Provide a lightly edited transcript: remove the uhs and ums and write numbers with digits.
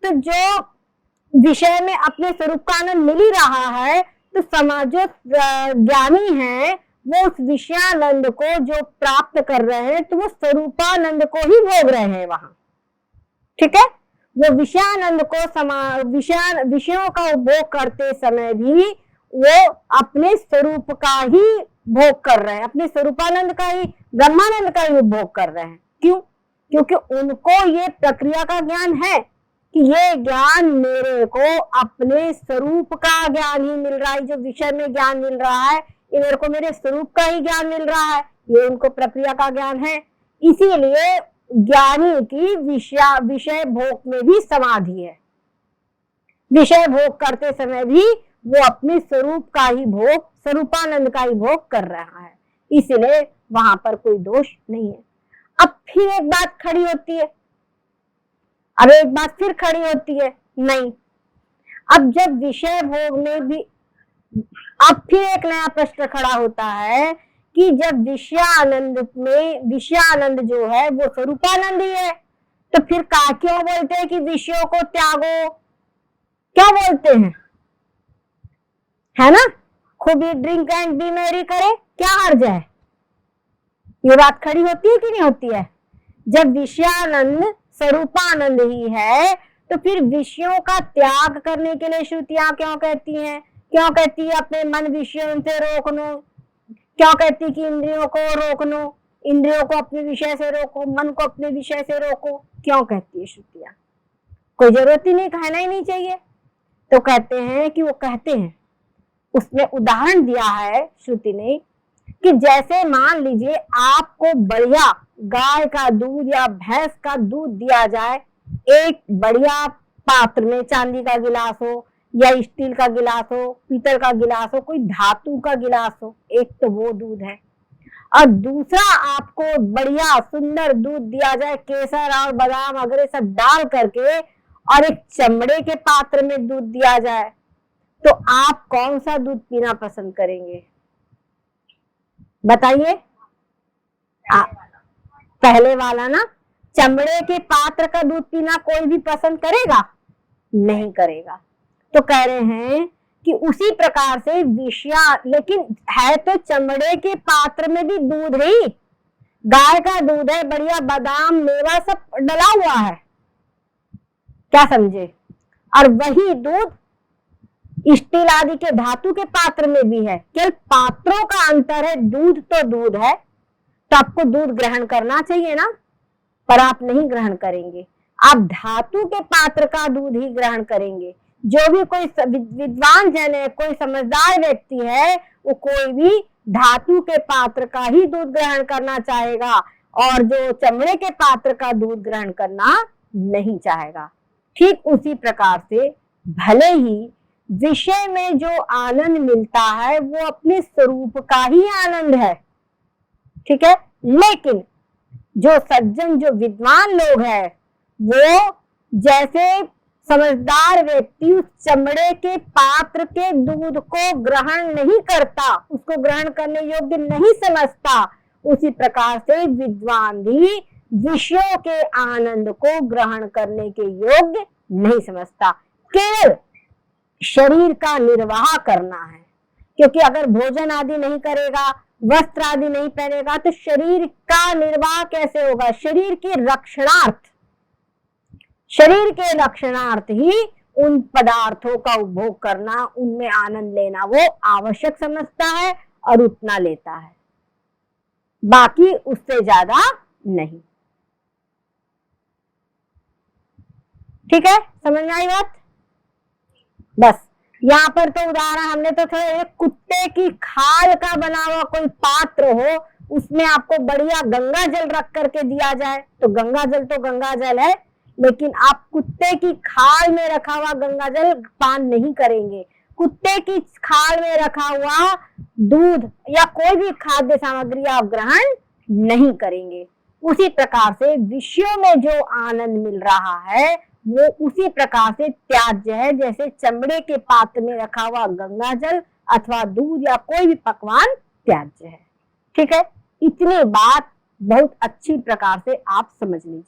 तो जो विषय में अपने स्वरूप का आनंद मिल ही रहा है, तो जो ज्ञानी है वो उस विषयानंद को जो प्राप्त कर रहे हैं, तो वो स्वरूपानंद को ही भोग रहे हैं वहां। ठीक है, वो विषयानंद को विषयों का उपभोग करते समय भी वो अपने स्वरूप का ही भोग कर रहे हैं, अपने स्वरूपानंद का ही, ब्रह्मानंद का ही उपभोग कर रहे हैं। क्यों? क्योंकि उनको ये प्रक्रिया का ज्ञान है कि ये ज्ञान मेरे को अपने स्वरूप का ज्ञान ही मिल रहा है, जो विषय में ज्ञान मिल रहा है ये मेरे को मेरे स्वरूप का ही ज्ञान मिल रहा है, ये उनको प्रक्रिया का ज्ञान है। इसीलिए ज्ञानी की विषय भोग में भी समाधि है। विषय भोग करते समय भी वो अपने स्वरूप का ही भोग, स्वरूपानंद का ही भोग कर रहा है, इसलिए वहां पर कोई दोष नहीं है। अब फिर एक बात खड़ी होती है, अब एक बात फिर खड़ी होती है, नहीं, अब जब विषय भोग में भी, अब फिर एक नया प्रश्न खड़ा होता है कि जब विषयानंद में, विषयानंद जो है वो स्वरूपानंद ही है, तो फिर क्यों बोलते हैं कि विषयों को त्यागो? क्या बोलते हैं, है ना, खूब ही ड्रिंक एंड बी मैरी करे, क्या हर्ज है? ये बात खड़ी होती है कि नहीं होती है? जब विषयानंद स्वरूपानंद ही है, तो फिर विषयों का त्याग करने के लिए श्रुतियां क्यों कहती हैं? क्यों कहती है अपने मन विषयों से रोक लो? क्यों कहती कि इंद्रियों को रोक लो, इंद्रियों को अपने विषय से रोको, मन को अपने विषय से रोको? क्यों कहती है श्रुतियां? कोई जरूरत ही नहीं, कहना ही नहीं चाहिए। तो कहते हैं कि वो कहते हैं, उसने उदाहरण दिया है श्रुति ने कि जैसे मान लीजिए आपको बढ़िया गाय का दूध या भैंस का दूध दिया जाए, एक बढ़िया पात्र में, चांदी का गिलास हो या स्टील का गिलास हो, पीतल का गिलास हो, कोई धातु का गिलास हो, एक तो वो दूध है। और दूसरा आपको बढ़िया सुंदर दूध दिया जाए, केसर और बादाम वगैरह सब डाल करके, और एक चमड़े के पात्र में दूध दिया जाए, तो आप कौन सा दूध पीना पसंद करेंगे? बताइए। पहले वाला ना, चमड़े के पात्र का दूध पीना कोई भी पसंद करेगा? नहीं करेगा। तो कह रहे हैं कि उसी प्रकार से लेकिन है तो चमड़े के पात्र में भी दूध ही, गाय का दूध है, बढ़िया बादाम मेवा सब डला हुआ है, क्या समझे? और वही दूध स्टील आदि के धातु के पात्र में भी है, केवल पात्रों का अंतर है। दूध तो दूध है, तो आपको दूध ग्रहण करना चाहिए ना, पर आप नहीं ग्रहण करेंगे, आप धातु के पात्र का दूध ही ग्रहण करेंगे। जो भी कोई विद्वान जन है, कोई समझदार व्यक्ति है, वो कोई भी धातु के पात्र का ही दूध ग्रहण करना चाहेगा, और जो चमड़े के पात्र का दूध ग्रहण करना नहीं चाहेगा। ठीक उसी प्रकार से भले ही विषय में जो आनंद मिलता है वो अपने स्वरूप का ही आनंद है, ठीक है, लेकिन जो सज्जन, जो विद्वान लोग हैं, वो जैसे समझदार व्यक्ति उस चमड़े के पात्र के दूध को ग्रहण नहीं करता, उसको ग्रहण करने योग्य नहीं समझता, उसी प्रकार से विद्वान भी विषयों के आनंद को ग्रहण करने के योग्य नहीं समझता। केवल शरीर का निर्वाह करना है, क्योंकि अगर भोजन आदि नहीं करेगा, वस्त्र आदि नहीं पहनेगा, तो शरीर का निर्वाह कैसे होगा? शरीर के रक्षणार्थ ही उन पदार्थों का उपभोग करना, उनमें आनंद लेना वो आवश्यक समझता है और उतना लेता है, बाकी उससे ज्यादा नहीं। ठीक है, समझ में आई बात? बस यहाँ पर तो उदाहरण हमने तो थोड़ा, कुत्ते की खाल का बना हुआ कोई पात्र हो, उसमें आपको बढ़िया गंगा जल रख करके दिया जाए, तो गंगा जल तो गंगा जल है, लेकिन आप कुत्ते की खाल में रखा हुआ गंगा जल पान नहीं करेंगे। कुत्ते की खाल में रखा हुआ दूध या कोई भी खाद्य सामग्री आप ग्रहण नहीं करेंगे। उसी प्रकार से विषयों में जो आनंद मिल रहा है वो उसी प्रकार से त्याज्य है, जैसे चमड़े के पात्र में रखा हुआ गंगा जल अथवा दूध या कोई भी पकवान त्याज्य है। ठीक है, इतनी बात बहुत अच्छी प्रकार से आप समझ लीजिए।